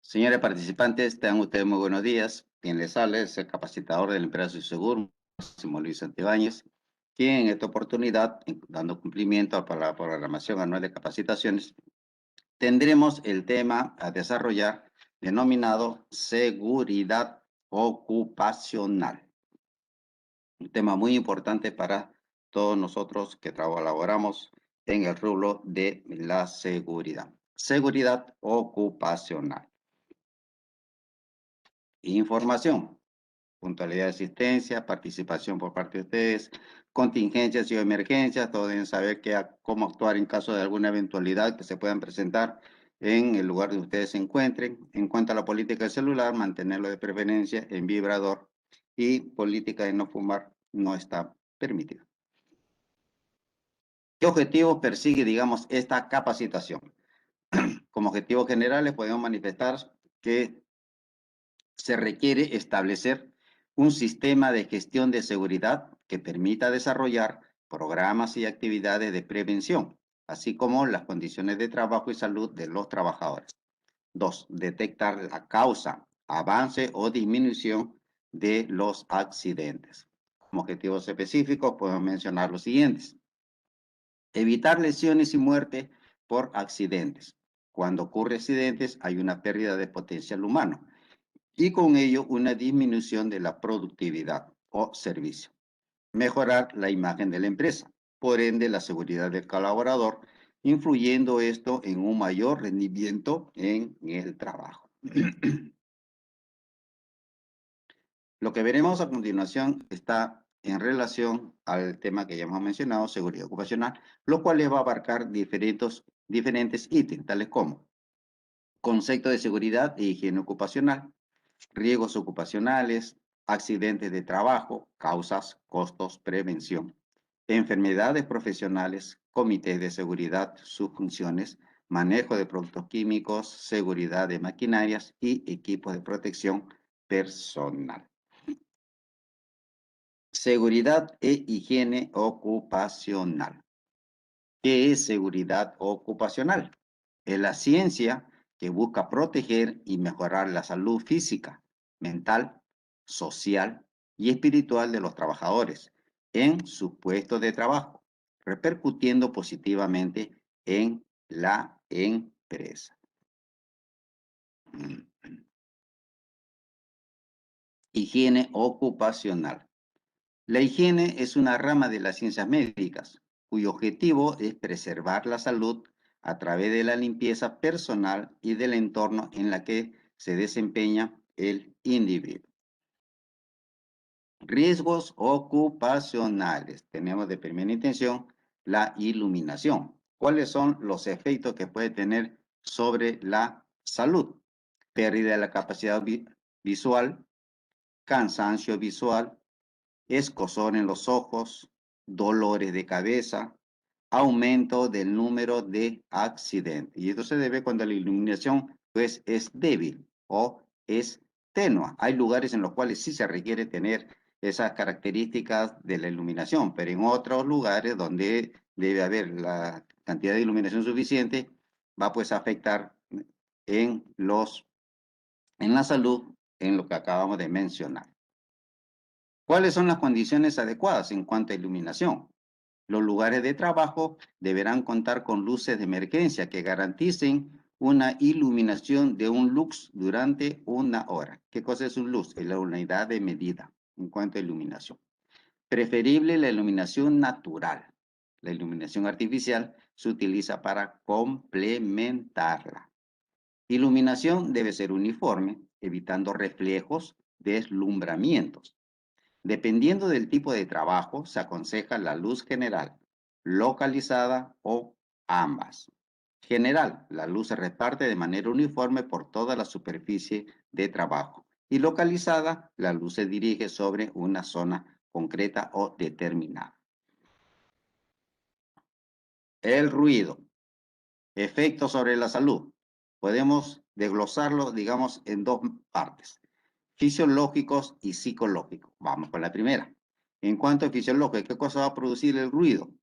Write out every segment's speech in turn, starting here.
Señores participantes, tengan ustedes muy buenos días. Quien les habla es el capacitador de la empresa Seguro, Máximo Luis Santibáñez, quien en esta oportunidad, dando cumplimiento a la programación anual de capacitaciones, tendremos el tema a desarrollar denominado seguridad ocupacional. Un tema muy importante para todos nosotros que laboramos en el rubro de la seguridad. Seguridad ocupacional. Información, puntualidad de asistencia, participación por parte de ustedes, contingencias y emergencias, todos deben saber cómo actuar en caso de alguna eventualidad que se puedan presentar en el lugar donde ustedes se encuentren. En cuanto a la política del celular, mantenerlo de preferencia en vibrador y política de no fumar no está permitido. ¿Qué objetivos persigue, digamos, esta capacitación? Como objetivos generales podemos manifestar que se requiere establecer un sistema de gestión de seguridad que permita desarrollar programas y actividades de prevención, así como las condiciones de trabajo y salud de los trabajadores. 2. Detectar la causa, avance o disminución de los accidentes. Como objetivos específicos podemos mencionar los siguientes. Evitar lesiones y muerte por accidentes. Cuando ocurre accidentes hay una pérdida de potencial humano y con ello una disminución de la productividad o servicio. Mejorar la imagen de la empresa, por ende la seguridad del colaborador, influyendo esto en un mayor rendimiento en el trabajo. Lo que veremos a continuación está en relación al tema que ya hemos mencionado, seguridad ocupacional, lo cual les va a abarcar diferentes ítems, tales como concepto de seguridad e higiene ocupacional, riesgos ocupacionales, accidentes de trabajo, causas, costos, prevención, enfermedades profesionales, comités de seguridad, sus funciones, manejo de productos químicos, seguridad de maquinarias y equipos de protección personal. Seguridad e higiene ocupacional. ¿Qué es seguridad ocupacional? Es la ciencia que busca proteger y mejorar la salud física, mental, social y espiritual de los trabajadores en sus puestos de trabajo, repercutiendo positivamente en la empresa. Higiene ocupacional. La higiene es una rama de las ciencias médicas, cuyo objetivo es preservar la salud a través de la limpieza personal y del entorno en la que se desempeña el individuo. Riesgos ocupacionales. Tenemos de primera intención la iluminación. ¿Cuáles son los efectos que puede tener sobre la salud? Pérdida de la capacidad visual, cansancio visual, escozor en los ojos, dolores de cabeza, aumento del número de accidentes. Y esto se debe cuando la iluminación pues, es débil o es tenua. Hay lugares en los cuales sí se requiere tener esas características de la iluminación, pero en otros lugares donde debe haber la cantidad de iluminación suficiente, va pues a afectar en la salud, en lo que acabamos de mencionar. ¿Cuáles son las condiciones adecuadas en cuanto a iluminación? Los lugares de trabajo deberán contar con luces de emergencia que garanticen una iluminación de un lux durante 1 hora. ¿Qué cosa es un lux? Es la unidad de medida en cuanto a iluminación. Preferible la iluminación natural. La iluminación artificial se utiliza para complementarla. Iluminación debe ser uniforme, evitando reflejos, deslumbramientos. Dependiendo del tipo de trabajo, se aconseja la luz general, localizada o ambas. General, la luz se reparte de manera uniforme por toda la superficie de trabajo. Y localizada, la luz se dirige sobre una zona concreta o determinada. El ruido. Efectos sobre la salud. Podemos desglosarlo, digamos, en 2 partes, fisiológicos y psicológicos. Vamos con la primera. En cuanto a fisiológico, ¿qué cosa va a producir el ruido?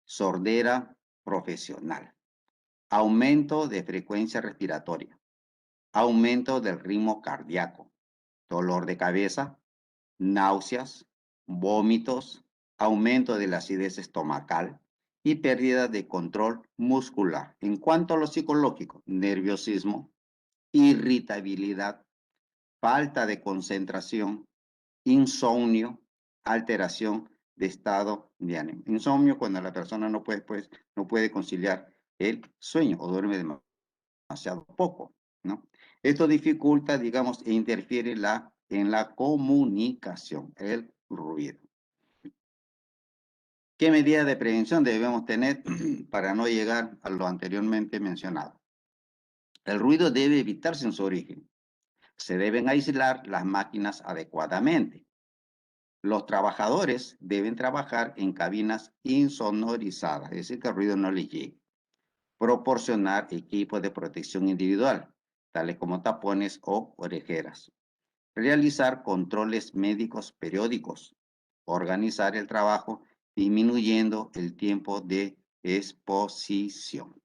Sordera profesional, aumento de frecuencia respiratoria, aumento del ritmo cardíaco, dolor de cabeza, náuseas, vómitos, aumento de la acidez estomacal y pérdida de control muscular. En cuanto a lo psicológico, nerviosismo, irritabilidad, falta de concentración, insomnio, alteración de estado de ánimo. Insomnio cuando la persona no puede, pues, no puede conciliar el sueño o duerme demasiado poco, ¿no? Esto dificulta, digamos, e interfiere en la comunicación, el ruido. ¿Qué medidas de prevención debemos tener para no llegar a lo anteriormente mencionado? El ruido debe evitarse en su origen. Se deben aislar las máquinas adecuadamente. Los trabajadores deben trabajar en cabinas insonorizadas, es decir, que el ruido no les llegue. Proporcionar equipos de protección individual, tales como tapones o orejeras. Realizar controles médicos periódicos. Organizar el trabajo disminuyendo el tiempo de exposición.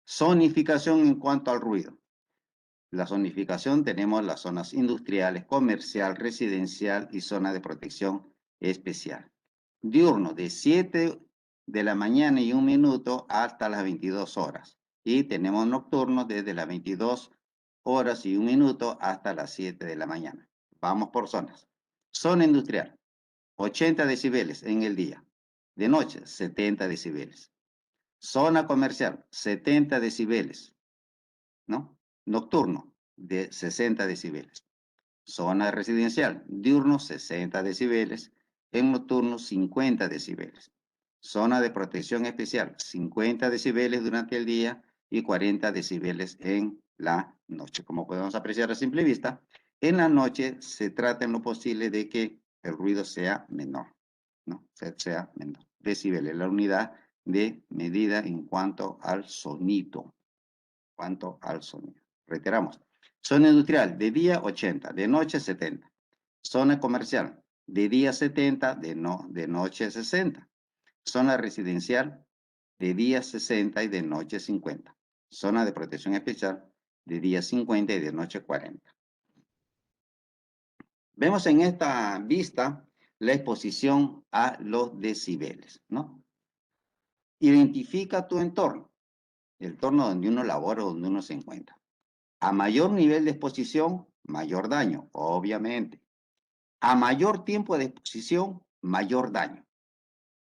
Zonificación en cuanto al ruido. La zonificación tenemos las zonas industriales, comercial, residencial y zona de protección especial. Diurno de 7 de la mañana y 1 minuto hasta las 22 horas. Y tenemos nocturno desde las 22 horas y 1 minuto hasta las 7 de la mañana. Vamos por zonas. Zona industrial, 80 decibeles en el día. De noche, 70 decibeles. Zona comercial, 70 decibeles, ¿no? Nocturno, de 60 decibeles. Zona residencial, diurno 60 decibeles, en nocturno 50 decibeles. Zona de protección especial, 50 decibeles durante el día y 40 decibeles en la noche. Como podemos apreciar a simple vista, en la noche se trata en lo posible de que el ruido sea menor, ¿no? Sea menor. Decibeles, la unidad de medida en cuanto al sonido. Reiteramos. Zona industrial, de día 80, de noche 70. Zona comercial, de día 70, de noche 60. Zona residencial, de día 60 y de noche 50. Zona de protección especial, de día 50 y de noche 40. Vemos en esta vista la exposición a los decibeles, ¿no? Identifica tu entorno, el entorno donde uno labora o donde uno se encuentra. A mayor nivel de exposición, mayor daño, obviamente. A mayor tiempo de exposición, mayor daño.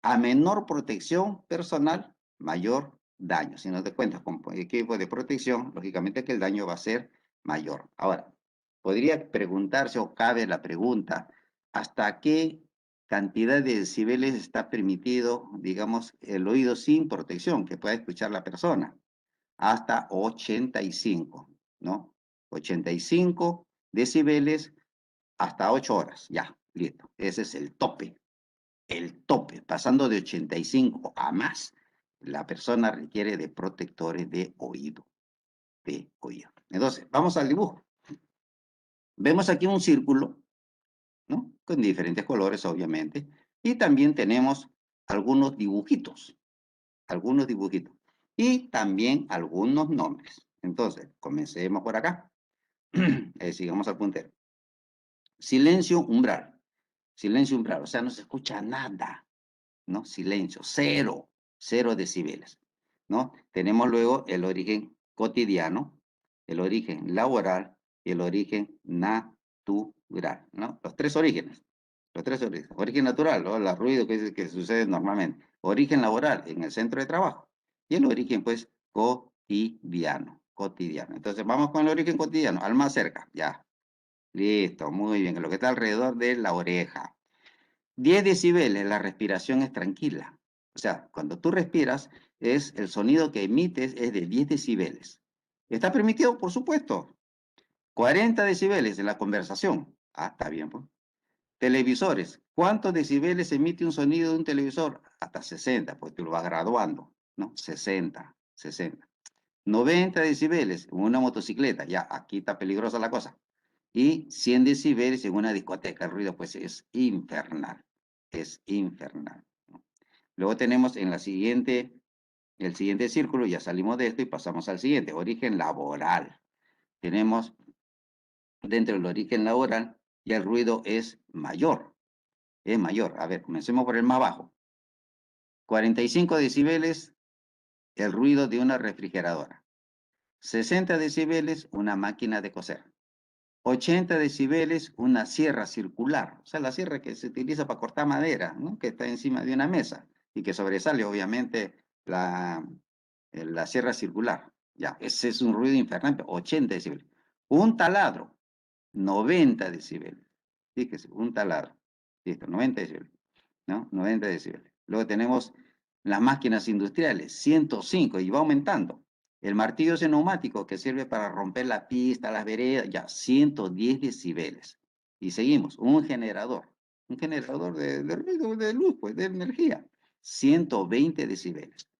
A menor protección personal, mayor daño. Si no te cuentas con equipo de protección, lógicamente que el daño va a ser mayor. Ahora, podría preguntarse o cabe la pregunta, ¿hasta qué cantidad de decibeles está permitido, digamos, el oído sin protección que pueda escuchar la persona? Hasta 85, ¿no? 85 decibeles hasta 8 horas, ya, listo. Ese es el tope. El tope, pasando de 85 a más, la persona requiere de protectores de oído, de oído. Entonces, vamos al dibujo. Vemos aquí un círculo, ¿no? Con diferentes colores, obviamente. Y también tenemos algunos dibujitos, algunos dibujitos. Y también algunos nombres. Entonces, comencemos por acá. Sigamos al puntero. Silencio umbral. Silencio umbral, o sea, no se escucha nada, ¿no? Silencio, cero decibeles, ¿no? Tenemos luego el origen cotidiano, el origen laboral y el origen natural, ¿no? Los tres orígenes. Los tres orígenes. Origen natural, ¿no? El ruido que sucede normalmente. Origen laboral en el centro de trabajo. Y el origen, pues, cotidiano. Cotidiano. Entonces, vamos con el origen cotidiano, al más cerca, ya. Listo, muy bien. Lo que está alrededor de la oreja. 10 decibeles, la respiración es tranquila. O sea, cuando tú respiras, el sonido que emites es de 10 decibeles. ¿Está permitido? Por supuesto. 40 decibeles en la conversación. Ah, está bien, pues. Televisores. ¿Cuántos decibeles emite un sonido de un televisor? Hasta 60, pues tú lo vas graduando, ¿no? 60, 60. 90 decibeles en una motocicleta. Ya, aquí está peligrosa la cosa. Y 100 decibeles en una discoteca. El ruido pues es infernal. Es infernal, ¿no? Luego tenemos en el siguiente círculo, ya salimos de esto y pasamos al siguiente, origen laboral. Tenemos dentro del origen laboral, ya el ruido es mayor. Es mayor. A ver, comencemos por el más bajo. 45 decibeles, el ruido de una refrigeradora. 60 decibeles, una máquina de coser. 80 decibeles, una sierra circular. O sea, la sierra que se utiliza para cortar madera, ¿no? Que está encima de una mesa y que sobresale, obviamente, la sierra circular. Ya, ese es un ruido infernal, 80 decibeles. Un taladro, 90 decibeles. Fíjese, un taladro. Listo, 90 decibeles, ¿no? 90 decibeles. Luego tenemos las máquinas industriales, 105, y va aumentando. El martillo ese neumático que sirve para romper la pista, las veredas, ya, 110 decibeles. Y seguimos, un generador de ruido, de luz, pues, de energía, 120 decibeles.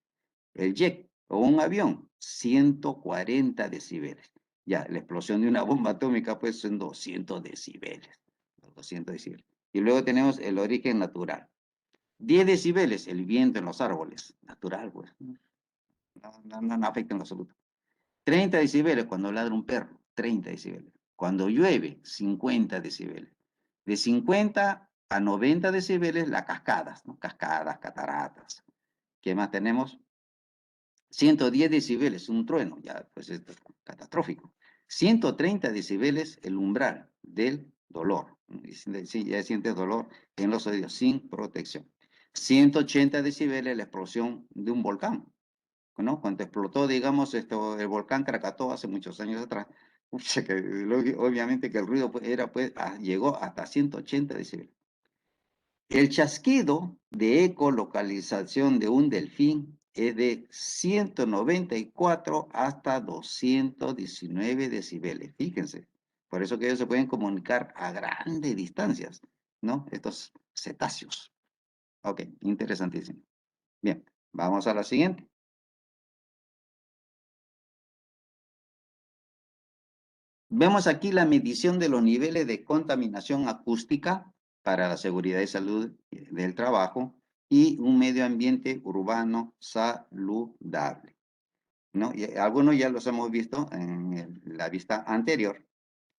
El jet o un avión, 140 decibeles. Ya, la explosión de una bomba atómica, pues, son 200 decibeles. 200 decibeles. Y luego tenemos el origen natural. 10 decibeles, el viento en los árboles. Natural, pues. No afecta en lo absoluto. 30 decibeles cuando ladra un perro. 30 decibeles. Cuando llueve, 50 decibeles. De 50 a 90 decibeles, las cascadas, ¿no? Cascadas, cataratas. ¿Qué más tenemos? 110 decibeles, un trueno, ya pues es catastrófico. 130 decibeles, el umbral del dolor. Sí, ya sientes dolor en los oídos sin protección. 180 decibeles, la explosión de un volcán, ¿no? Cuando explotó, digamos, el volcán Krakatoa hace muchos años atrás, obviamente que el ruido pues, llegó hasta 180 decibeles. El chasquido de ecolocalización de un delfín es de 194 hasta 219 decibeles. Fíjense. Por eso que ellos se pueden comunicar a grandes distancias, ¿no? Estos cetáceos. Ok, interesantísimo. Bien, vamos a la siguiente. Vemos aquí la medición de los niveles de contaminación acústica para la seguridad y salud del trabajo y un medio ambiente urbano saludable, ¿no? Y algunos ya los hemos visto en la vista anterior.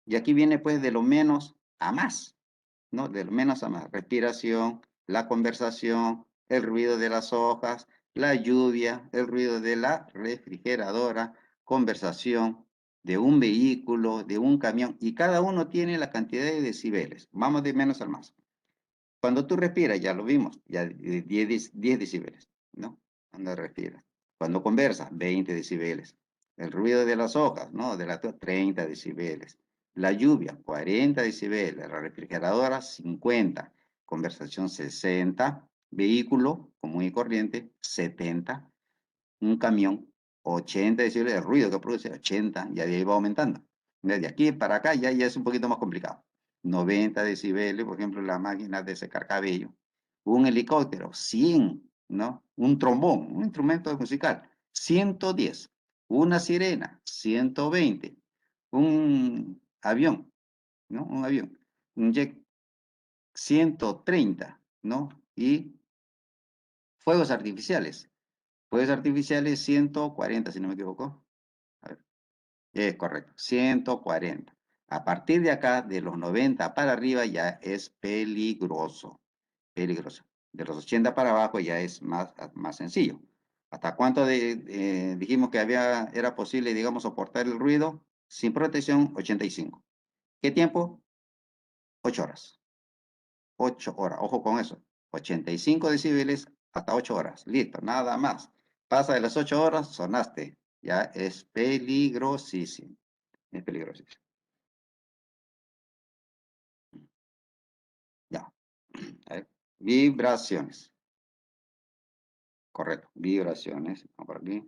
Y aquí viene pues de lo menos a más, ¿no? De lo menos a más. Respiración, la conversación, el ruido de las hojas, la lluvia, el ruido de la refrigeradora, conversación de un vehículo, de un camión, y cada uno tiene la cantidad de decibeles. Vamos de menos al más. Cuando tú respiras, ya lo vimos, ya 10 decibeles, ¿no? Cuando respiras. Cuando conversas, 20 decibeles. El ruido de las hojas, ¿no? 30 decibeles. La lluvia, 40 decibeles. La refrigeradora, 50. Conversación, 60. Vehículo, común y corriente, 70. Un camión, 80 decibeles. El ruido que produce, 80. Ya de ahí va aumentando. Desde aquí para acá ya es un poquito más complicado. 90 decibeles, por ejemplo, la máquina de secar cabello. Un helicóptero, 100, ¿no? Un trombón, un instrumento musical, 110. Una sirena, 120. Un avión, ¿no? Un avión. Un jet, 130, ¿no? Y fuegos artificiales. Fuegos artificiales, 140, si no me equivoco. A ver, es correcto, 140. A partir de acá, de los 90 para arriba, ya es peligroso. Peligroso. De los 80 para abajo ya es más sencillo. ¿Hasta cuánto dijimos que era posible, digamos, soportar el ruido? Sin protección, 85. ¿Qué tiempo? 8 horas. 8 horas, ojo con eso. 85 decibeles hasta 8 horas. Listo, nada más. Pasa de las 8 horas, sonaste. Ya es peligrosísimo. Es peligrosísimo. Ya. A ver. Vibraciones. Correcto. Vibraciones. Vamos por aquí.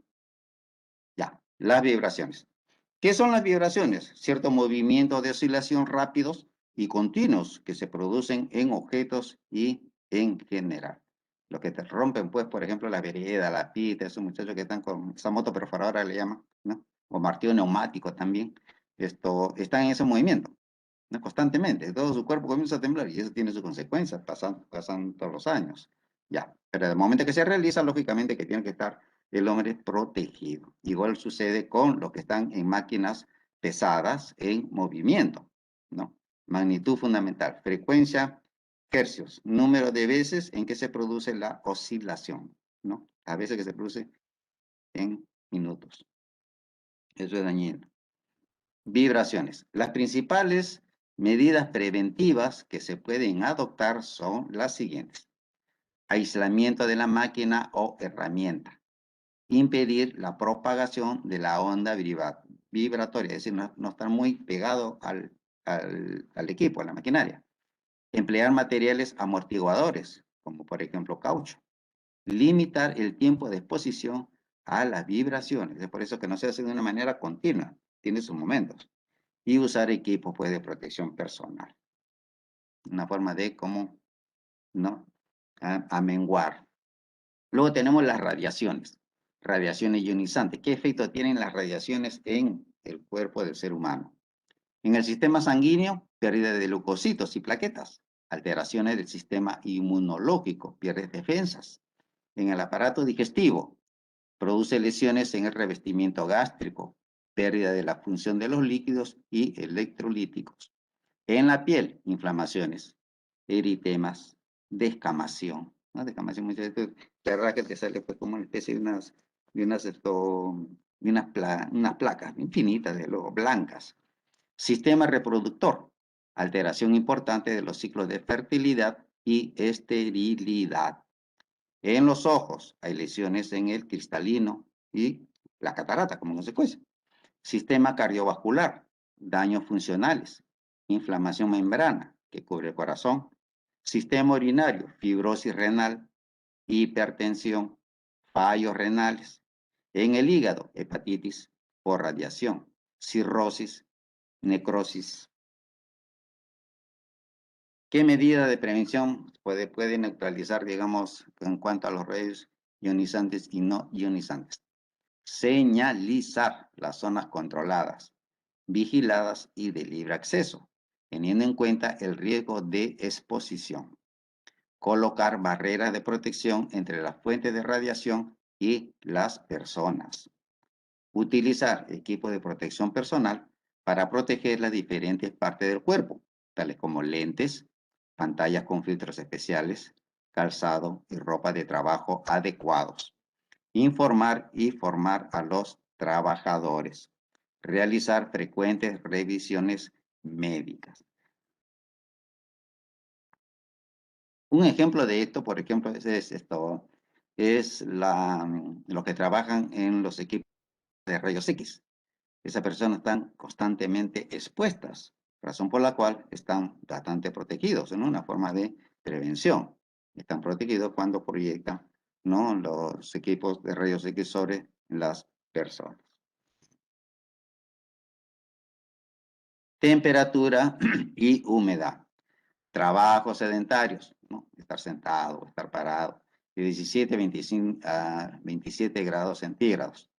Ya. Las vibraciones. ¿Qué son las vibraciones? Ciertos movimientos de oscilación rápidos y continuos que se producen en objetos y en general. Los que te rompen, pues, por ejemplo, la vereda, la pista, esos muchachos que están con esa moto perforadora le llaman, ¿no? O martillo neumático también. Esto, están en ese movimiento. ¿no? Constantemente, todo su cuerpo comienza a temblar y eso tiene sus consecuencias, pasan todos los años. Ya, pero el momento que se realiza, lógicamente que tiene que estar el hombre protegido. Igual sucede con los que están en máquinas pesadas en movimiento, ¿no? Magnitud fundamental, frecuencia, hercios, número de veces en que se produce la oscilación, ¿no? A veces que se produce en minutos. Eso es dañino. Vibraciones. Las principales medidas preventivas que se pueden adoptar son las siguientes. Aislamiento de la máquina o herramienta. Impedir la propagación de la onda vibratoria, es decir, no estar muy pegado al equipo, a la maquinaria. Emplear materiales amortiguadores, como por ejemplo caucho. Limitar el tiempo de exposición a las vibraciones. Es por eso que no se hace de una manera continua, tiene sus momentos. Y usar equipos pues, de protección personal. Una forma de cómo, ¿no? A menguar. Luego tenemos las radiaciones. Radiaciones ionizantes. ¿Qué efecto tienen las radiaciones en el cuerpo del ser humano? En el sistema sanguíneo, pérdida de leucocitos y plaquetas. Alteraciones del sistema inmunológico, pierde defensas. En el aparato digestivo, produce lesiones en el revestimiento gástrico, pérdida de la función de los líquidos y electrolíticos. En la piel, inflamaciones, eritemas, descamación. ¿No? Descamación muchas veces te rasca, te sale pues como una especie de unas placas infinitas de luego blancas. Sistema reproductor, alteración importante de los ciclos de fertilidad y esterilidad. En los ojos hay lesiones en el cristalino y la catarata como consecuencia. Sistema cardiovascular, daños funcionales, inflamación membrana que cubre el corazón. Sistema urinario, fibrosis renal, hipertensión, fallos renales. En el hígado, hepatitis por radiación, cirrosis, necrosis. ¿Qué medida de prevención puede neutralizar, digamos, en cuanto a los rayos ionizantes y no ionizantes? Señalizar las zonas controladas, vigiladas y de libre acceso, teniendo en cuenta el riesgo de exposición. Colocar barreras de protección entre las fuentes de radiación y las personas. Utilizar equipos de protección personal para proteger las diferentes partes del cuerpo, tales como lentes, pantallas con filtros especiales, calzado y ropa de trabajo adecuados. Informar y formar a los trabajadores. Realizar frecuentes revisiones médicas. Un ejemplo de esto, por ejemplo, es los que trabajan en los equipos de rayos X. Esas personas están constantemente expuestas, razón por la cual están bastante protegidos, en una forma de prevención. Están protegidos cuando proyectan, ¿no?, los equipos de rayos X sobre las personas. Temperatura y humedad. Trabajos sedentarios, ¿no? Estar sentado, estar parado, de 17 a 27 grados centígrados.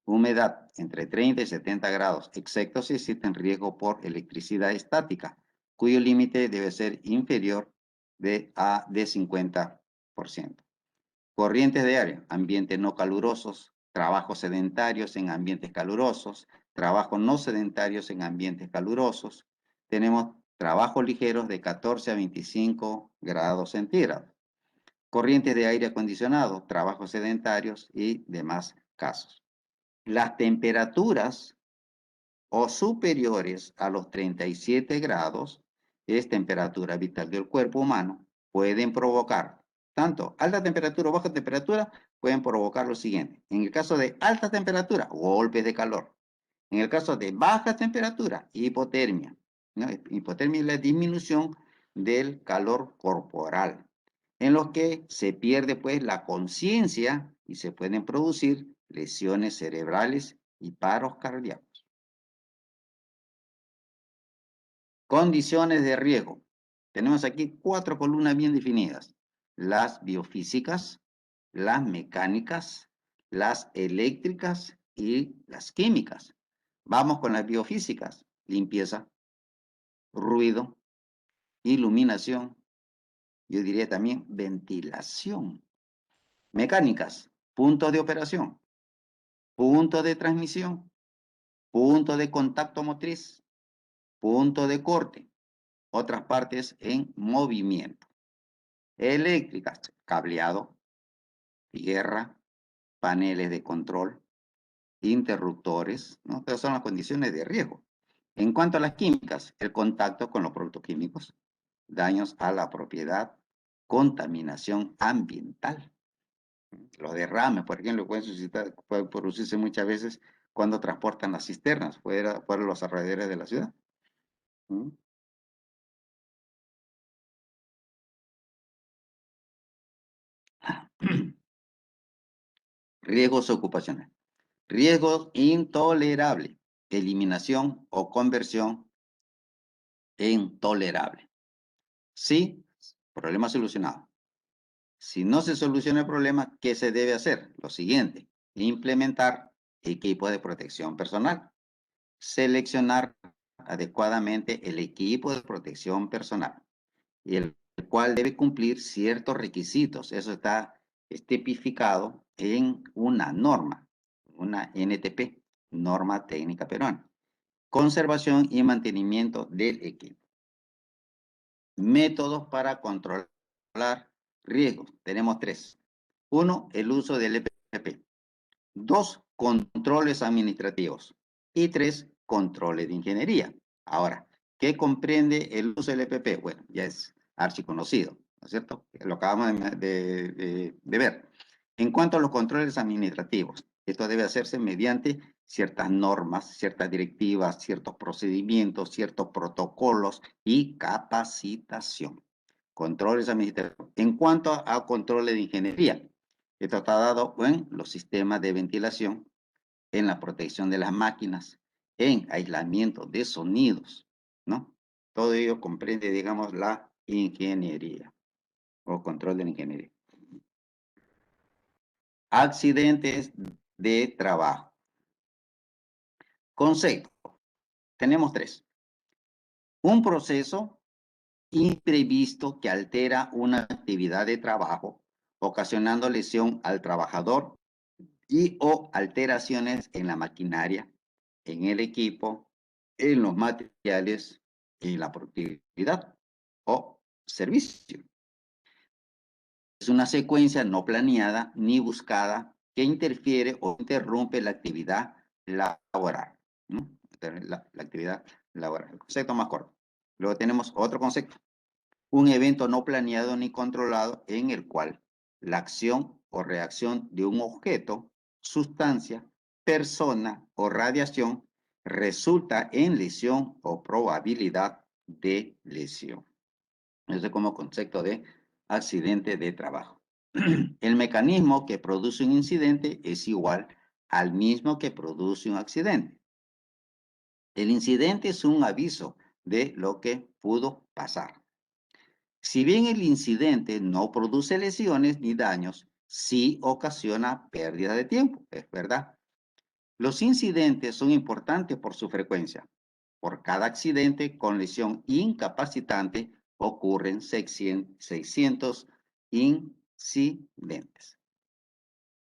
Humedad entre 30 y 70 grados, excepto si existe riesgo por electricidad estática, cuyo límite debe ser inferior de 50%. Corrientes de aire, ambientes no calurosos, trabajos sedentarios en ambientes calurosos, trabajos no sedentarios en ambientes calurosos. Tenemos trabajos ligeros de 14 a 25 grados centígrados. Corrientes de aire acondicionado, trabajos sedentarios y demás casos. Las temperaturas o superiores a los 37 grados, es temperatura vital del cuerpo humano, pueden provocar tanto alta temperatura o baja temperatura, pueden provocar lo siguiente. En el caso de alta temperatura, golpes de calor. En el caso de baja temperatura, hipotermia. ¿No? Hipotermia es la disminución del calor corporal, en los que se pierde pues la conciencia y se pueden producir lesiones cerebrales y paros cardíacos. Condiciones de riesgo. Tenemos aquí 4 columnas bien definidas. Las biofísicas, las mecánicas, las eléctricas y las químicas. Vamos con las biofísicas. Limpieza, ruido, iluminación, yo diría también ventilación. Mecánicas, puntos de operación, punto de transmisión, punto de contacto motriz, punto de corte, otras partes en movimiento. Eléctricas, cableado, tierra, paneles de control, interruptores, ¿no? Estas son las condiciones de riesgo. En cuanto a las químicas, el contacto con los productos químicos, daños a la propiedad, contaminación ambiental. Los derrames, por ejemplo, pueden producirse muchas veces cuando transportan las cisternas fuera de los alrededores de la ciudad. ¿Mm? Riesgos ocupacionales. Riesgos intolerables. Eliminación o conversión en tolerable. Sí, problema solucionado. Si no se soluciona el problema, ¿qué se debe hacer? Lo siguiente, implementar equipo de protección personal. Seleccionar adecuadamente el equipo de protección personal, y el cual debe cumplir ciertos requisitos. Eso está tipificado en una norma, una NTP, Norma Técnica Peruana. Conservación y mantenimiento del equipo. Métodos para controlar riesgos. Tenemos tres. Uno, el uso del EPP. Dos, controles administrativos. Y tres, controles de ingeniería. Ahora, ¿qué comprende el uso del EPP? Bueno, ya es archiconocido, ¿no es cierto? Lo acabamos de ver. En cuanto a los controles administrativos, esto debe hacerse mediante ciertas normas, ciertas directivas, ciertos procedimientos, ciertos protocolos y capacitación. Controles administrativos. En cuanto a controles de ingeniería, esto está dado en los sistemas de ventilación, en la protección de las máquinas, en aislamiento de sonidos, ¿no? Todo ello comprende, digamos, la ingeniería o control de la ingeniería. Accidentes de trabajo. Concepto. Tenemos tres. Un proceso imprevisto que altera una actividad de trabajo, ocasionando lesión al trabajador y o alteraciones en la maquinaria, en el equipo, en los materiales, en la productividad o servicio. Es una secuencia no planeada ni buscada que interfiere o interrumpe la actividad laboral, ¿no? La actividad laboral. El concepto más corto. Luego tenemos otro concepto. Un evento no planeado ni controlado en el cual la acción o reacción de un objeto, sustancia, persona o radiación resulta en lesión o probabilidad de lesión. Eso es como concepto de accidente de trabajo. El mecanismo que produce un incidente es igual al mismo que produce un accidente. El incidente es un aviso de lo que pudo pasar. Si bien el incidente no produce lesiones ni daños, sí ocasiona pérdida de tiempo, es verdad. Los incidentes son importantes por su frecuencia. Por cada accidente con lesión incapacitante ocurren 600 incidentes.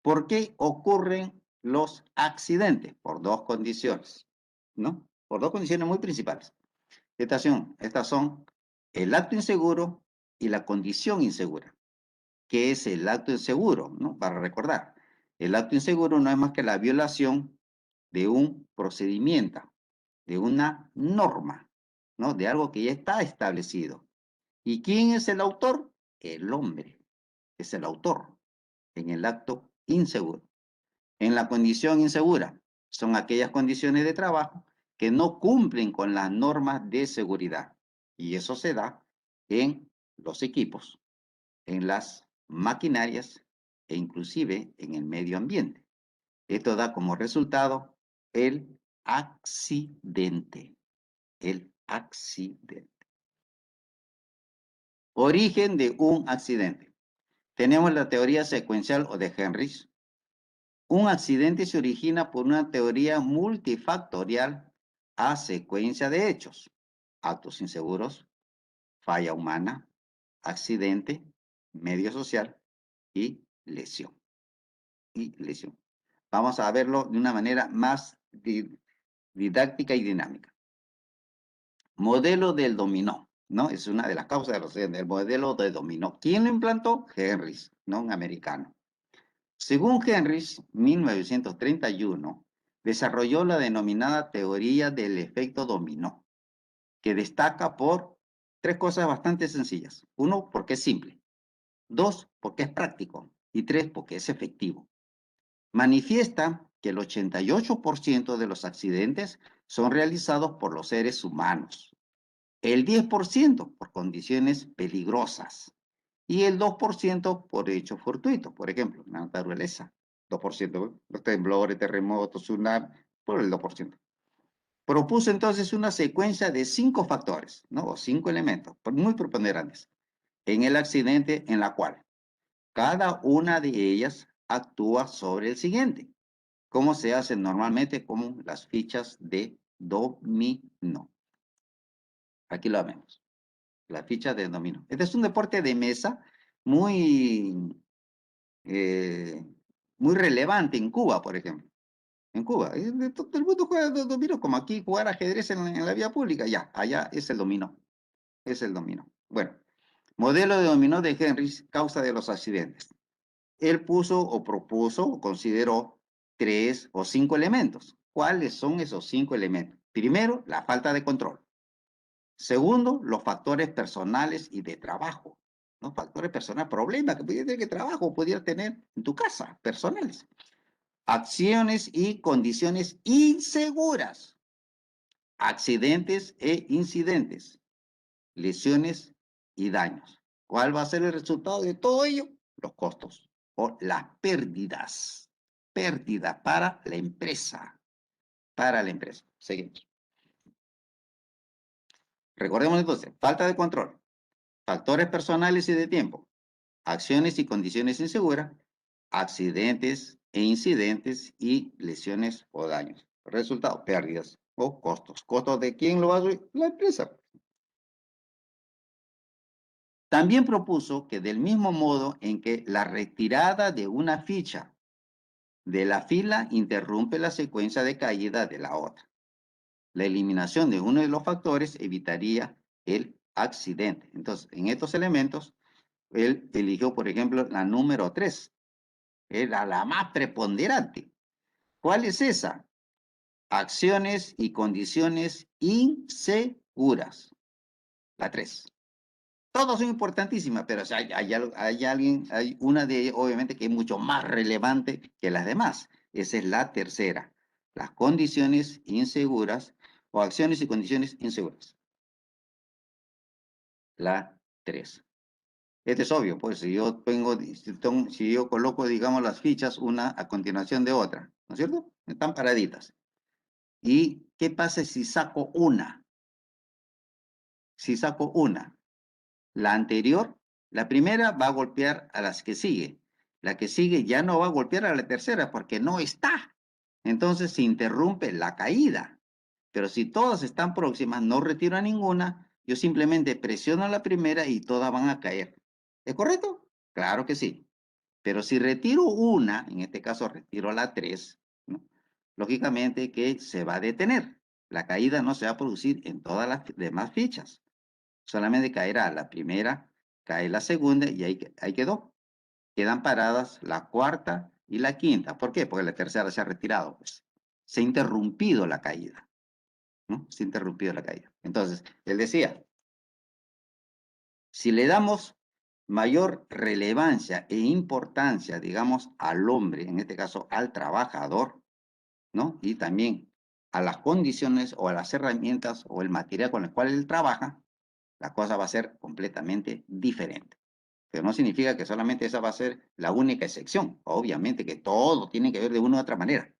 ¿Por qué ocurren los accidentes? Por dos condiciones, ¿no? Por dos condiciones muy principales. Estas son el acto inseguro y la condición insegura. ¿Qué es el acto inseguro? ¿No? Para recordar, el acto inseguro no es más que la violación de un procedimiento, de una norma, ¿no? De algo que ya está establecido. ¿Y quién es el autor? El hombre es el autor en el acto inseguro. En la condición insegura son aquellas condiciones de trabajo que no cumplen con las normas de seguridad. Y eso se da en los equipos, en las maquinarias e inclusive en el medio ambiente. Esto da como resultado el accidente. El accidente. Origen de un accidente. Tenemos la teoría secuencial o de Henrich. Un accidente se origina por una teoría multifactorial a secuencia de hechos. actos inseguros, falla humana, accidente, medio social y lesión. Y lesión. Vamos a verlo de una manera más didáctica y dinámica. Modelo del dominó, ¿no? Es una de las causas de los accidentes. El modelo de dominó. ¿Quién lo implantó? Henrys, ¿no? Un americano. Según Henrys, 1931, desarrolló la denominada teoría del efecto dominó, que destaca por tres cosas bastante sencillas. Uno, porque es simple. Dos, porque es práctico. Y tres, porque es efectivo. Manifiesta que el 88% de los accidentes son realizados por los seres humanos, el 10% por condiciones peligrosas y el 2% por hechos fortuitos, por ejemplo, la naturaleza, 2%, los temblores, terremotos, tsunamis, por el 2%. Propuso entonces una secuencia de 5 factores, ¿no? O 5 elementos, muy preponderantes, en el accidente en la cual cada una de ellas actúa sobre el siguiente, como se hace normalmente con las fichas de dominó. Aquí lo vemos, las fichas de dominó. Este es un deporte de mesa muy, eh, muy relevante en Cuba, por ejemplo. En Cuba, todo el mundo juega dominó, como aquí jugar ajedrez en la vía pública, ya, allá es el dominó, es el dominó. Bueno, modelo de dominó de Henry, causa de los accidentes. Él puso o propuso o consideró 3 o 5 elementos. ¿Cuáles son esos 5 elementos? Primero, la falta de control. Segundo, los factores personales y de trabajo. ¿No? Factores personales, problemas que pudiera tener que trabajo, pudiera tener en tu casa, personales. Acciones y condiciones inseguras. Accidentes e incidentes. Lesiones y daños. ¿Cuál va a ser el resultado de todo ello? Los costos o las pérdidas. Pérdida para la empresa. Para la empresa. Seguimos. Recordemos entonces, falta de control, factores personales y de tiempo, acciones y condiciones inseguras, accidentes e incidentes y lesiones o daños. Resultado, pérdidas o costos. ¿Costos de quién lo va a subir? La empresa. También propuso que del mismo modo en que la retirada de una ficha de la fila interrumpe la secuencia de caída de la otra, la eliminación de uno de los factores evitaría el accidente. Entonces, en estos elementos, él eligió, por ejemplo, la número 3, era la más preponderante. ¿Cuál es esa? Acciones y condiciones inseguras. La 3. Todas son importantísimas, pero si hay una de ellas, obviamente, que es mucho más relevante que las demás. Esa es la tercera. Las condiciones inseguras o acciones y condiciones inseguras. La 3. Este es obvio, pues si yo coloco, digamos, las fichas una a continuación de otra, ¿no es cierto? Están paraditas. ¿Y qué pasa si saco una? Si saco una, la anterior, la primera va a golpear a las que sigue. La que sigue ya no va a golpear a la tercera porque no está. Entonces se interrumpe la caída. Pero si todas están próximas, no retiro a ninguna, yo simplemente presiono la primera y todas van a caer. ¿Es correcto? Claro que sí. Pero si retiro una, en este caso retiro la 3, ¿no? Lógicamente que se va a detener. La caída no se va a producir en todas las demás fichas. Solamente caerá la primera, cae la segunda y ahí quedó. Quedan paradas la cuarta y la quinta. ¿Por qué? Porque la tercera se ha retirado. Pues. Se ha interrumpido la caída. ¿No? Se ha interrumpido la caída. Entonces, él decía, si le damos mayor relevancia e importancia, digamos, al hombre, en este caso al trabajador, ¿no? Y también a las condiciones o a las herramientas o el material con el cual él trabaja, la cosa va a ser completamente diferente. Pero no significa que solamente esa va a ser la única excepción. Obviamente que todo tiene que ver de una u otra manera,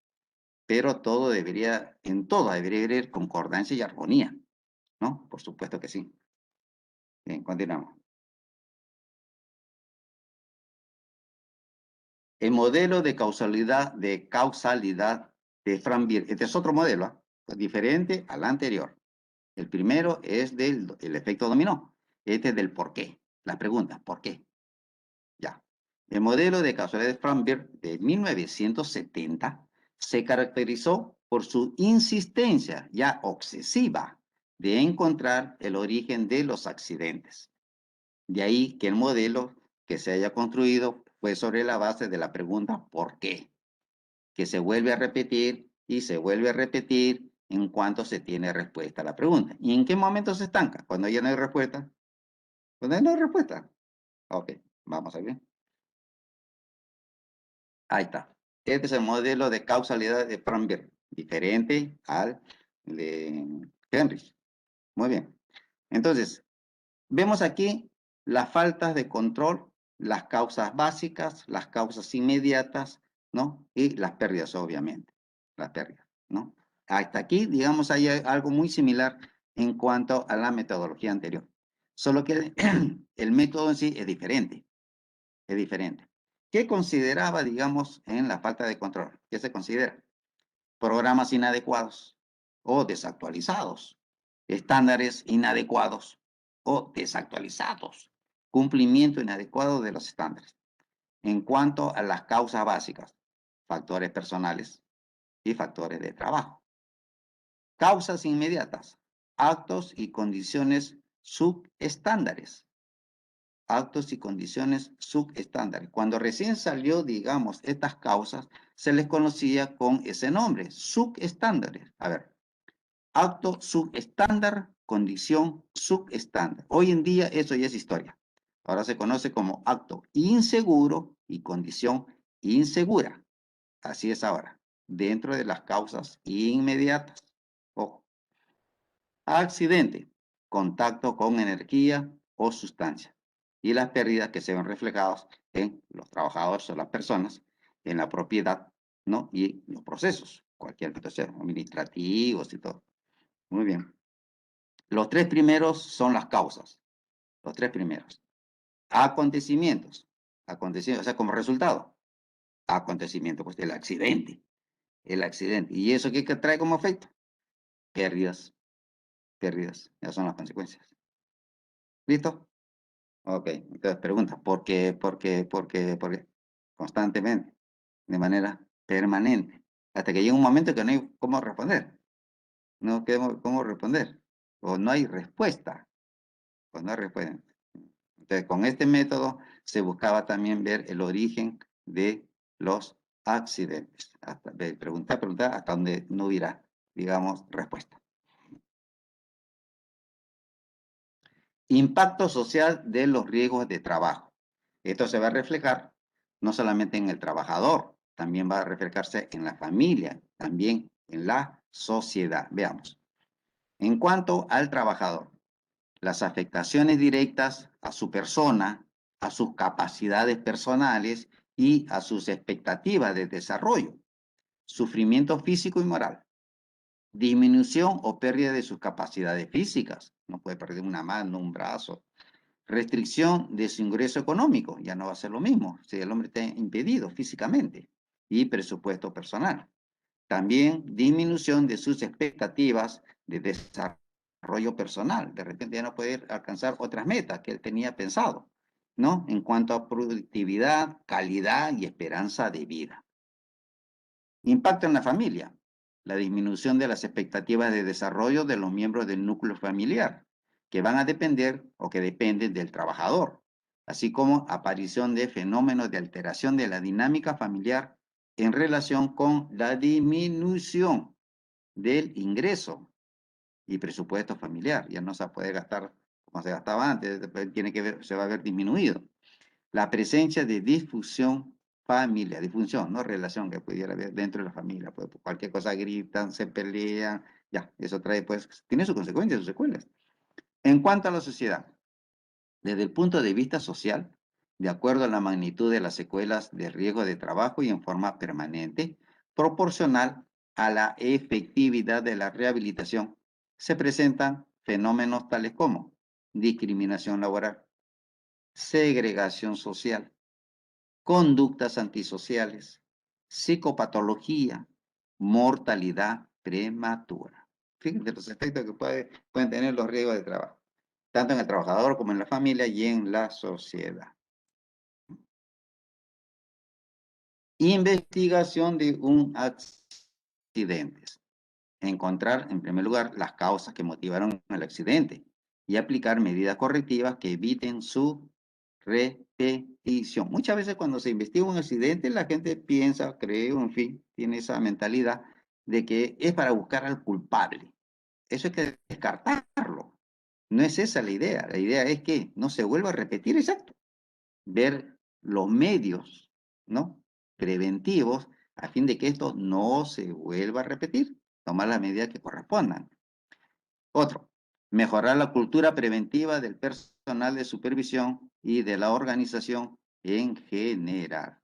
pero todo debería, en todo debería haber concordancia y armonía, ¿no? Por supuesto que sí. Bien, continuamos. El modelo de causalidad de Frank Beer. Este es otro modelo, ¿eh? Diferente al anterior. El primero es el efecto dominó. Este es del por qué. Las preguntas, ¿por qué? Ya. El modelo de causalidad de Framberg de 1970 se caracterizó por su insistencia ya obsesiva de encontrar el origen de los accidentes. De ahí que el modelo que se haya construido fue sobre la base de la pregunta ¿por qué? Que se vuelve a repetir y se vuelve a repetir en cuanto se tiene respuesta a la pregunta. ¿Y en qué momento se estanca? Cuando ya no hay respuesta. Cuando ya no hay respuesta. Ok, vamos a ver. Ahí está. Este es el modelo de causalidad de Framberg, diferente al de Henrich. Muy bien. Entonces, vemos aquí las faltas de control, las causas básicas, las causas inmediatas, ¿no? Y las pérdidas, obviamente. Las pérdidas, ¿no? Hasta aquí, digamos, hay algo muy similar en cuanto a la metodología anterior. Solo que el método en sí es diferente. Es diferente. ¿Qué consideraba, digamos, en la falta de control? ¿Qué se considera? Programas inadecuados o desactualizados, estándares inadecuados o desactualizados, cumplimiento inadecuado de los estándares. En cuanto a las causas básicas, factores personales y factores de trabajo. Causas inmediatas, actos y condiciones subestándares. Actos y condiciones subestándares. Cuando recién salió, digamos, estas causas, se les conocía con ese nombre, subestándares. A ver, acto subestándar, condición subestándar. Hoy en día eso ya es historia. Ahora se conoce como acto inseguro y condición insegura. Así es ahora, dentro de las causas inmediatas. Ojo. Accidente, contacto con energía o sustancia. Y las pérdidas que se ven reflejadas en los trabajadores o las personas, en la propiedad, ¿no? Y los procesos, cualquier situación, administrativos y todo. Muy bien. Los tres primeros son las causas. Los tres primeros. Acontecimientos. Acontecimientos, o sea, como resultado. Acontecimiento, pues el accidente. El accidente. ¿Y eso qué trae como efecto? Pérdidas. Pérdidas. Ya son las consecuencias. ¿Listo? Ok, entonces pregunta, ¿por qué? ¿Por qué? ¿Por qué? ¿Por qué? Constantemente, de manera permanente, hasta que llega un momento que no hay cómo responder, no hay cómo responder, o no hay respuesta, pues no hay respuesta. Entonces, con este método se buscaba también ver el origen de los accidentes, hasta de preguntar hasta donde no hubiera, digamos, respuesta. Impacto social de los riesgos de trabajo. Esto se va a reflejar no solamente en el trabajador, también va a reflejarse en la familia, también en la sociedad. Veamos. En cuanto al trabajador, las afectaciones directas a su persona, a sus capacidades personales y a sus expectativas de desarrollo, sufrimiento físico y moral, disminución o pérdida de sus capacidades físicas, no puede perder una mano, un brazo, restricción de su ingreso económico, ya no va a ser lo mismo si el hombre está impedido físicamente, y presupuesto personal. También disminución de sus expectativas de desarrollo personal. De repente ya no puede alcanzar otras metas que él tenía pensado, ¿no? En cuanto a productividad, calidad y esperanza de vida. Impacto en la familia. La disminución de las expectativas de desarrollo de los miembros del núcleo familiar, que van a depender o que dependen del trabajador, así como aparición de fenómenos de alteración de la dinámica familiar en relación con la disminución del ingreso y presupuesto familiar. Ya no se puede gastar como se gastaba antes, se va a ver disminuido. La presencia de disfunción familiar, disfunción, no relación que pudiera haber dentro de la familia, pues cualquier cosa gritan, se pelean, ya, eso trae, pues, tiene sus consecuencias, sus secuelas. En cuanto a la sociedad, desde el punto de vista social, de acuerdo a la magnitud de las secuelas de riesgo de trabajo y en forma permanente, proporcional a la efectividad de la rehabilitación, se presentan fenómenos tales como discriminación laboral, segregación social, conductas antisociales, psicopatología, mortalidad prematura. Fíjense los efectos que pueden tener los riesgos de trabajo, tanto en el trabajador como en la familia y en la sociedad. Investigación de un accidente. Encontrar, en primer lugar, las causas que motivaron el accidente y aplicar medidas correctivas que eviten su repetición. Muchas veces cuando se investiga un accidente, la gente piensa, cree, en fin, tiene esa mentalidad de que es para buscar al culpable. Eso hay que descartarlo. No es esa la idea. La idea es que no se vuelva a repetir, exacto. Ver los medios, ¿no? Preventivos a fin de que esto no se vuelva a repetir. Tomar las medidas que correspondan. Otro, mejorar la cultura preventiva del personal de supervisión y de la organización en general.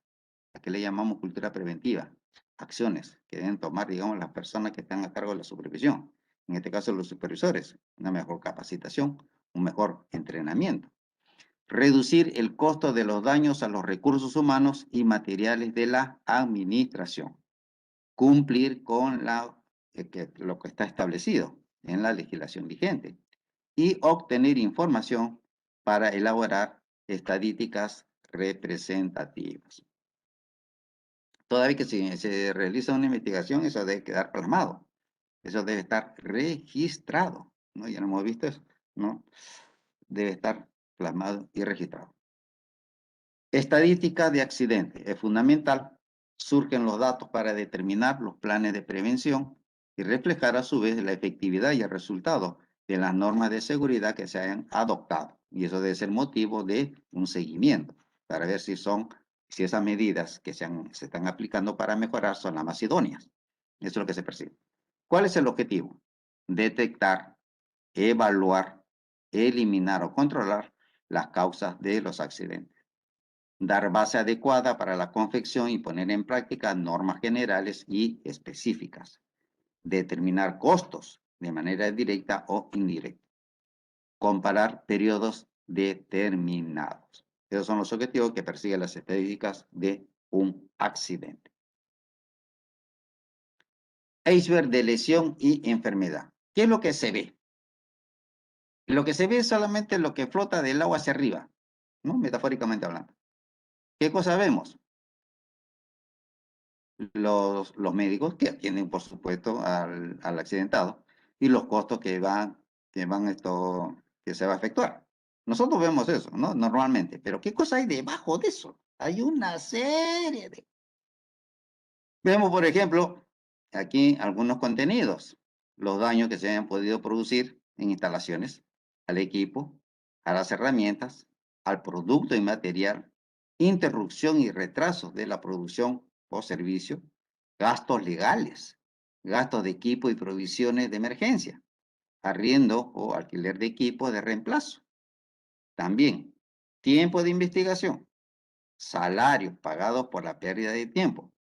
¿A qué le llamamos cultura preventiva? Acciones que deben tomar, digamos, las personas que están a cargo de la supervisión. En este caso, los supervisores. Una mejor capacitación, un mejor entrenamiento. Reducir el costo de los daños a los recursos humanos y materiales de la administración. Cumplir con lo que está establecido en la legislación vigente y obtener información para elaborar estadísticas representativas. Toda vez que se realiza una investigación, eso debe quedar plasmado, eso debe estar registrado, ¿no? Ya lo hemos visto eso, ¿no? Debe estar plasmado y registrado. Estadística de accidentes. Es fundamental. Surgen los datos para determinar los planes de prevención y reflejar a su vez la efectividad y el resultado de las normas de seguridad que se hayan adoptado. Y eso debe ser motivo de un seguimiento para ver si esas medidas que se están aplicando para mejorar son las más idóneas. Eso es lo que se percibe. ¿Cuál es el objetivo? Detectar, evaluar, eliminar o controlar las causas de los accidentes. Dar base adecuada para la confección y poner en práctica normas generales y específicas. Determinar costos de manera directa o indirecta. Comparar periodos determinados. Esos son los objetivos que persiguen las estadísticas de un accidente. Iceberg de lesión y enfermedad. ¿Qué es lo que se ve? Lo que se ve es solamente lo que flota del agua hacia arriba, ¿no? Metafóricamente hablando. ¿Qué cosa vemos? Los médicos que atienden, por supuesto, al accidentado y los costos que se va a efectuar. Nosotros vemos eso, ¿no? Normalmente, pero ¿qué cosa hay debajo de eso? Hay una serie de... Vemos, por ejemplo, aquí algunos contenidos, los daños que se hayan podido producir en instalaciones, al equipo, a las herramientas, al producto y material, interrupción y retraso de la producción o servicio, gastos legales, gastos de equipo y provisiones de emergencia, arriendo o alquiler de equipo de reemplazo. También, tiempo de investigación, salarios pagados por la pérdida de tiempo,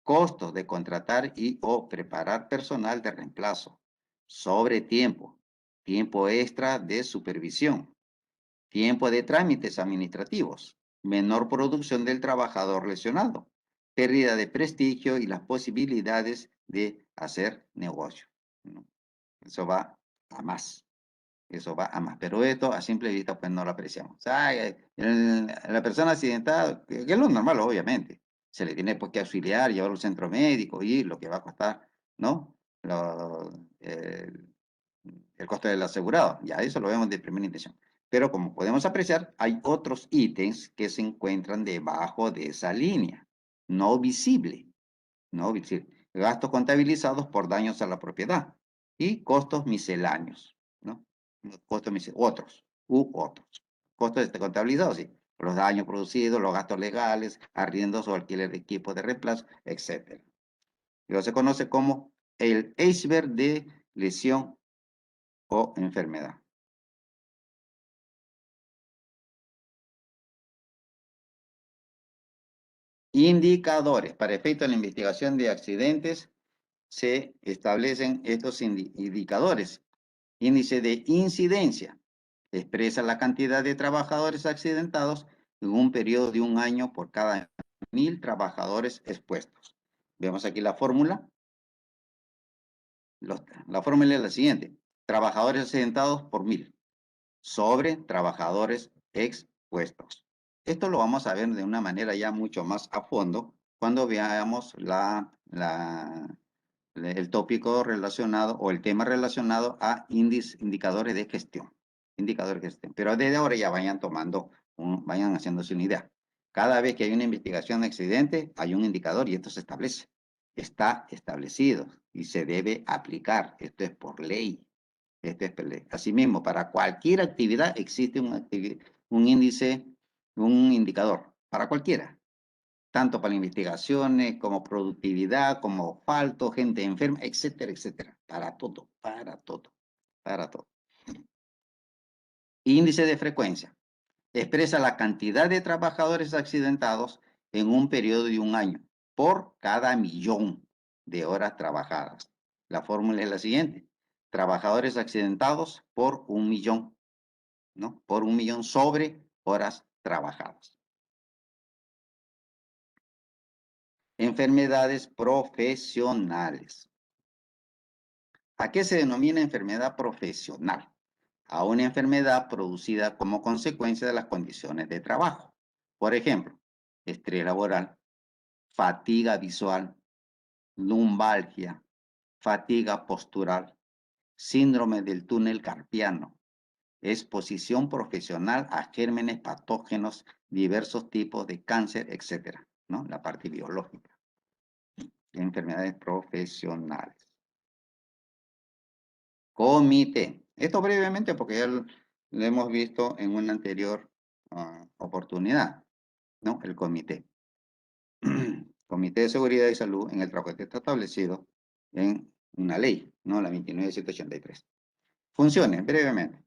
costos de contratar y o preparar personal de reemplazo, sobre tiempo, tiempo extra de supervisión, tiempo de trámites administrativos, menor producción del trabajador lesionado, pérdida de prestigio y las posibilidades de hacer negocio, ¿no? Eso va a más. Eso va a más. Pero esto a simple vista pues no lo apreciamos. O sea, la persona accidentada, que es lo normal obviamente, se le tiene pues que auxiliar, llevarlo al centro médico y lo que va a costar, ¿no? El costo del asegurado. Ya eso lo vemos de primera intención. Pero como podemos apreciar, hay otros ítems que se encuentran debajo de esa línea, no visible, no visible. Gastos contabilizados por daños a la propiedad y costos misceláneos, ¿no? Otros. Costos contabilizados, sí. Los daños producidos, los gastos legales, arriendos o alquiler de equipos de reemplazo, etc. Lo se conoce como el iceberg de lesión o enfermedad. Indicadores. Para efecto de la investigación de accidentes se establecen estos indicadores. Índice de incidencia. Expresa la cantidad de trabajadores accidentados en un periodo de un año por cada 1000 trabajadores expuestos. Vemos aquí la fórmula. La fórmula es la siguiente. Trabajadores accidentados por 1000 sobre trabajadores expuestos. Esto lo vamos a ver de una manera ya mucho más a fondo cuando veamos el tópico relacionado o el tema relacionado a indicadores de gestión. Indicadores de gestión. Pero desde ahora ya vayan vayan haciéndose una idea. Cada vez que hay una investigación de accidente, hay un indicador y esto se establece. Está establecido y se debe aplicar. Esto es por ley. Esto es por ley. Asimismo, para cualquier actividad existe un índice, un indicador, para cualquiera tanto para investigaciones, como productividad, como falto, gente enferma, etcétera, etcétera. Para todo, para todo, para todo. Índice de frecuencia. Expresa la cantidad de trabajadores accidentados en un periodo de un año por cada millón de horas trabajadas. La fórmula es la siguiente. Trabajadores accidentados por 1.000.000, ¿no? Por 1.000.000 sobre horas trabajadas. Enfermedades profesionales. ¿A qué se denomina enfermedad profesional? A una enfermedad producida como consecuencia de las condiciones de trabajo. Por ejemplo, estrés laboral, fatiga visual, lumbalgia, fatiga postural, síndrome del túnel carpiano, exposición profesional a gérmenes patógenos, diversos tipos de cáncer, etc., ¿no? La parte biológica. Enfermedades profesionales. Comité. Esto brevemente porque ya lo hemos visto en una anterior oportunidad, ¿no? El comité. Comité de Seguridad y Salud en el trabajo está establecido en una ley, ¿no? La 29.783. Funciones, brevemente.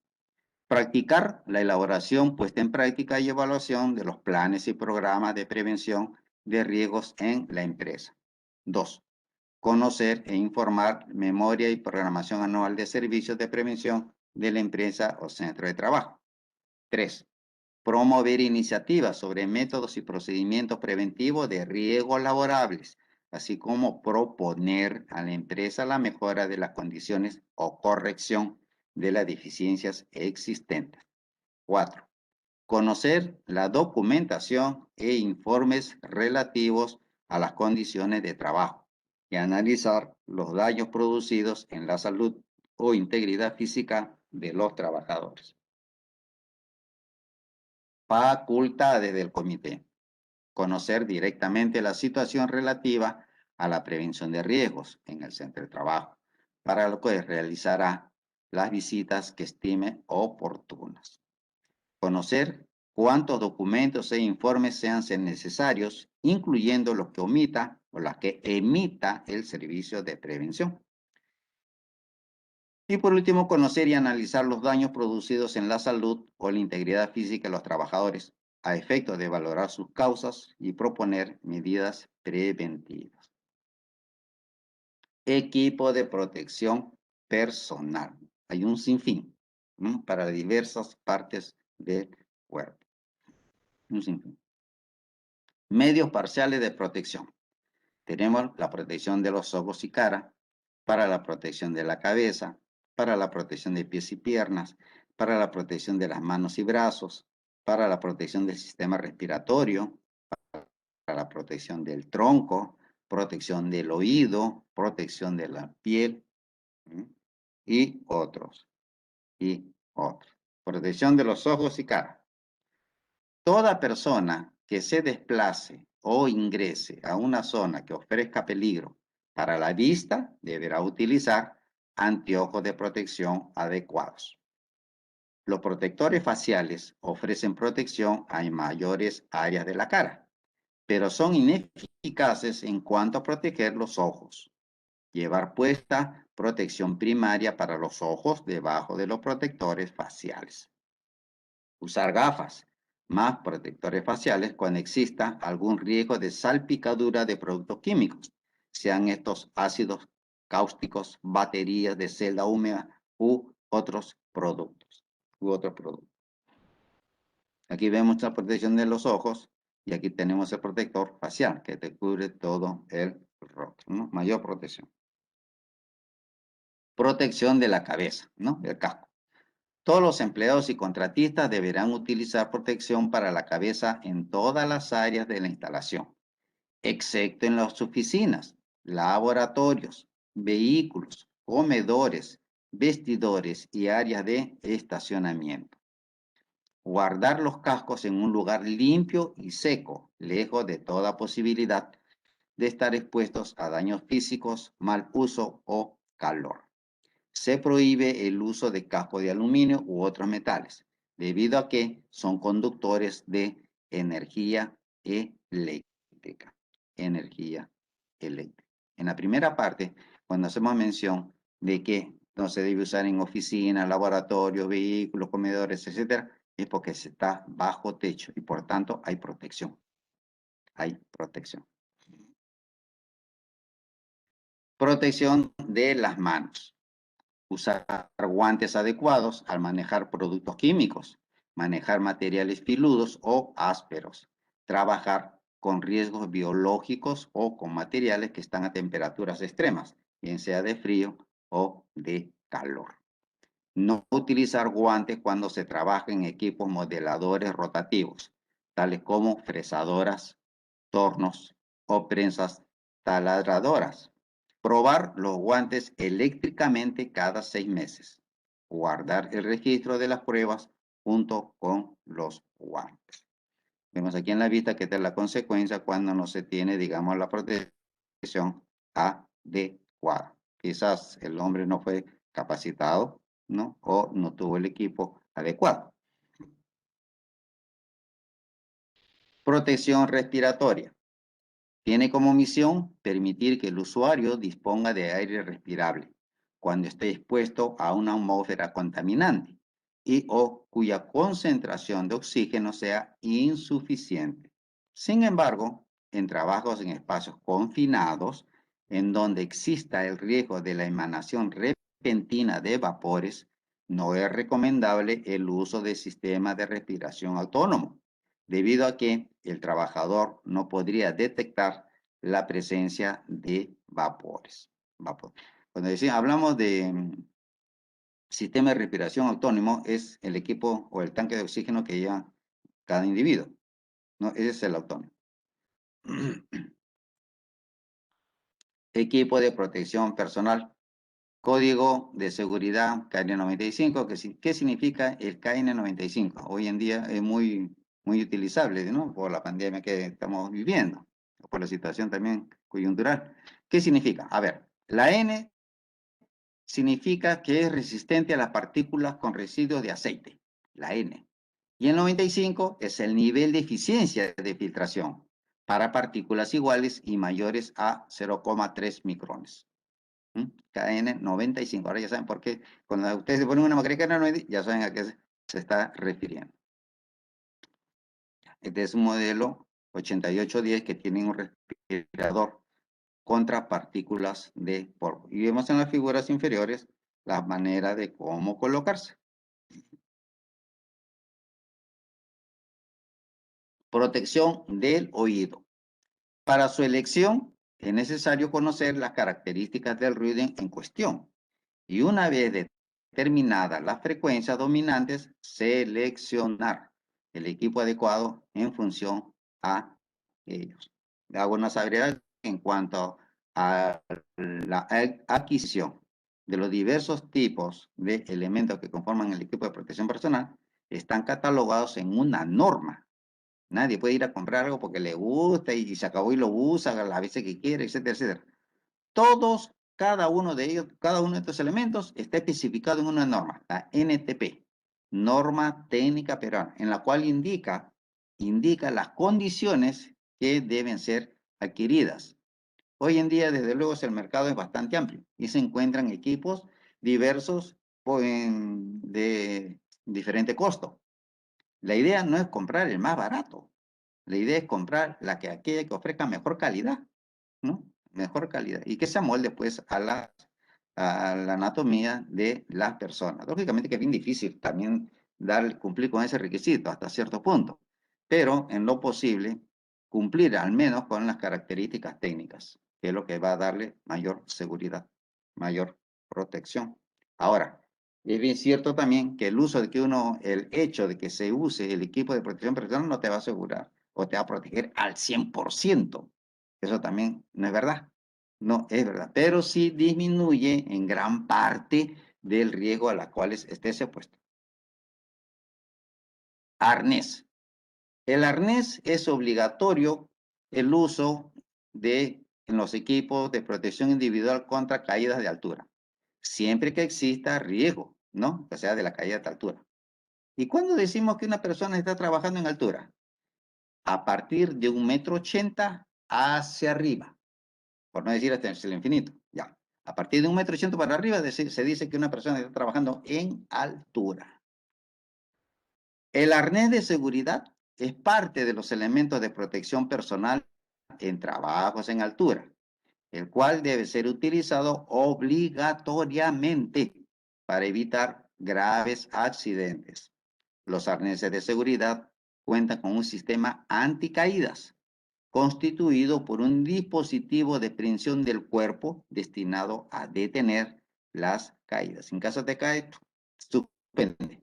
Practicar la elaboración, puesta en práctica y evaluación de los planes y programas de prevención de riesgos en la empresa. 2. Conocer e informar memoria y programación anual de servicios de prevención de la empresa o centro de trabajo. 3. Promover iniciativas sobre métodos y procedimientos preventivos de riesgos laborables, así como proponer a la empresa la mejora de las condiciones o corrección de las deficiencias existentes. 4. Conocer la documentación e informes relativos a las condiciones de trabajo y analizar los daños producidos en la salud o integridad física de los trabajadores. Facultades del comité. Conocer directamente la situación relativa a la prevención de riesgos en el centro de trabajo, para lo que realizará las visitas que estime oportunas. Conocer cuántos documentos e informes sean necesarios, incluyendo los que omita o las que emita el servicio de prevención. Y por último, conocer y analizar los daños producidos en la salud o la integridad física de los trabajadores, a efecto de valorar sus causas y proponer medidas preventivas. Equipo de protección personal. Hay un sinfín, ¿no? Para diversas partes del cuerpo. Un sinfín. Medios parciales de protección. Tenemos la protección de los ojos y cara, para la protección de la cabeza, para la protección de pies y piernas, para la protección de las manos y brazos, para la protección del sistema respiratorio, para la protección del tronco, protección del oído, protección de la piel, ¿sí? Y otros, y otros. Protección de los ojos y cara. Toda persona que se desplace o ingrese a una zona que ofrezca peligro para la vista deberá utilizar anteojos de protección adecuados. Los protectores faciales ofrecen protección a mayores áreas de la cara, pero son ineficaces en cuanto a proteger los ojos. Llevar puesta protección primaria para los ojos debajo de los protectores faciales. Usar gafas más protectores faciales cuando exista algún riesgo de salpicadura de productos químicos, sean estos ácidos cáusticos, baterías de celda húmeda u otros productos. Aquí vemos la protección de los ojos y aquí tenemos el protector facial que te cubre todo el rostro, ¿no? Mayor protección. Protección de la cabeza, ¿no? El casco. Todos los empleados y contratistas deberán utilizar protección para la cabeza en todas las áreas de la instalación, excepto en las oficinas, laboratorios, vehículos, comedores, vestidores y áreas de estacionamiento. Guardar los cascos en un lugar limpio y seco, lejos de toda posibilidad de estar expuestos a daños físicos, mal uso o calor. Se prohíbe el uso de casco de aluminio u otros metales, debido a que son conductores de energía eléctrica. Energía eléctrica. En la primera parte, cuando hacemos mención de que no se debe usar en oficinas, laboratorios, vehículos, comedores, etcétera, es porque se está bajo techo y por tanto hay protección. Hay protección. Protección de las manos. Usar guantes adecuados al manejar productos químicos, manejar materiales filudos o ásperos, trabajar con riesgos biológicos o con materiales que están a temperaturas extremas, bien sea de frío o de calor. No utilizar guantes cuando se trabaja en equipos modeladores rotativos, tales como fresadoras, tornos o prensas taladradoras. Probar los guantes eléctricamente cada 6 meses. Guardar el registro de las pruebas junto con los guantes. Vemos aquí en la vista que esta es la consecuencia cuando no se tiene, digamos, la protección adecuada. Quizás el hombre no fue capacitado, ¿no? O no tuvo el equipo adecuado. Protección respiratoria. Tiene como misión permitir que el usuario disponga de aire respirable cuando esté expuesto a una atmósfera contaminante y o cuya concentración de oxígeno sea insuficiente. Sin embargo, en trabajos en espacios confinados, en donde exista el riesgo de la emanación repentina de vapores, no es recomendable el uso de sistemas de respiración autónomo, debido a que el trabajador no podría detectar la presencia de vapores. Cuando hablamos de sistema de respiración autónomo, es el equipo o el tanque de oxígeno que lleva cada individuo, ¿no? Ese es el autónomo. Equipo de protección personal. Código de seguridad KN95. ¿Qué significa el KN95? Hoy en día es muy utilizable, ¿no? Por la pandemia que estamos viviendo, por la situación también coyuntural. ¿Qué significa? A ver, la N significa que es resistente a las partículas con residuos de aceite, la N. Y el 95 es el nivel de eficiencia de filtración para partículas iguales y mayores a 0,3 micrones. KN95. Ahora ya saben por qué. Cuando ustedes se ponen una mascarilla KN95, ya saben a qué se está refiriendo. Este es un modelo 8810 que tiene un respirador contra partículas de polvo. Y vemos en las figuras inferiores la manera de cómo colocarse. Protección del oído. Para su elección es necesario conocer las características del ruido en cuestión. Y una vez determinadas las frecuencias dominantes, seleccionar el equipo adecuado en función a ellos. Hago una salvedad en cuanto a la adquisición de los diversos tipos de elementos que conforman el equipo de protección personal, están catalogados en una norma. Nadie puede ir a comprar algo porque le gusta y se acabó y lo usa las veces que quiere, etcétera, etcétera. Todos, cada uno de ellos, cada uno de estos elementos está especificado en una norma, la NTP, Norma Técnica Peruana, en la cual indica las condiciones que deben ser adquiridas. Hoy en día, desde luego, el mercado es bastante amplio y se encuentran equipos diversos de diferente costo. La idea no es comprar el más barato, la idea es comprar aquella que ofrezca mejor calidad, ¿no? Mejor calidad y que se amolde pues a la anatomía de las personas. Lógicamente que es bien difícil también cumplir con ese requisito hasta cierto punto, pero en lo posible cumplir al menos con las características técnicas, que es lo que va a darle mayor seguridad, mayor protección. Ahora, es bien cierto también que el hecho de que se use el equipo de protección personal no te va a asegurar o te va a proteger al 100%. Eso también no es verdad. No es verdad, pero sí disminuye en gran parte del riesgo a la cual estés expuesto. Arnés. El arnés es obligatorio el uso en los equipos de protección individual contra caídas de altura, siempre que exista riesgo, ¿no? Que sea de la caída de altura. ¿Y cuándo decimos que una persona está trabajando en altura? A partir de 1,80 m hacia arriba, por no decir hasta el infinito, ya. A partir de 1,80 m para arriba se dice que una persona está trabajando en altura. El arnés de seguridad es parte de los elementos de protección personal en trabajos en altura, el cual debe ser utilizado obligatoriamente para evitar graves accidentes. Los arneses de seguridad cuentan con un sistema anticaídas constituido por un dispositivo de prensión del cuerpo destinado a detener las caídas. En caso de caer, suspende,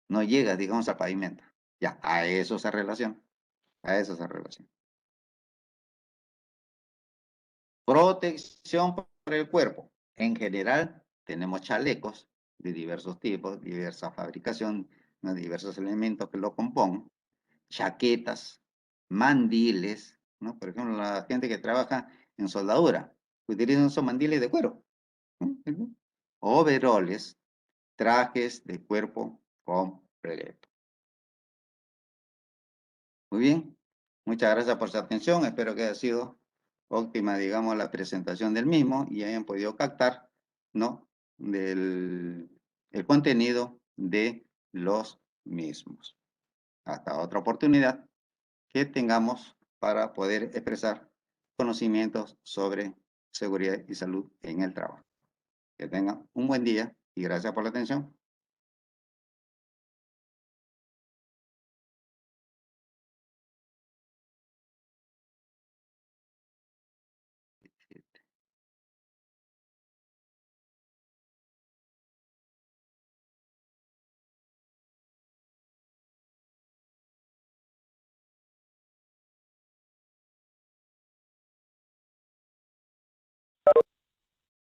no llega, digamos, al pavimento. Ya, a eso se relaciona. A eso se relaciona. Protección para el cuerpo. En general, tenemos chalecos de diversos tipos, diversa fabricación, ¿no? Diversos elementos que lo componen. Chaquetas, mandiles, ¿no? Por ejemplo, la gente que trabaja en soldadura utilizan esos mandiles de cuero, ¿no? Overoles, trajes de cuerpo completo. Muy bien, muchas gracias por su atención. Espero que haya sido óptima, digamos, la presentación del mismo y hayan podido captar, ¿no? El contenido de los mismos. Hasta otra oportunidad que tengamos para poder expresar conocimientos sobre seguridad y salud en el trabajo. Que tengan un buen día y gracias por la atención.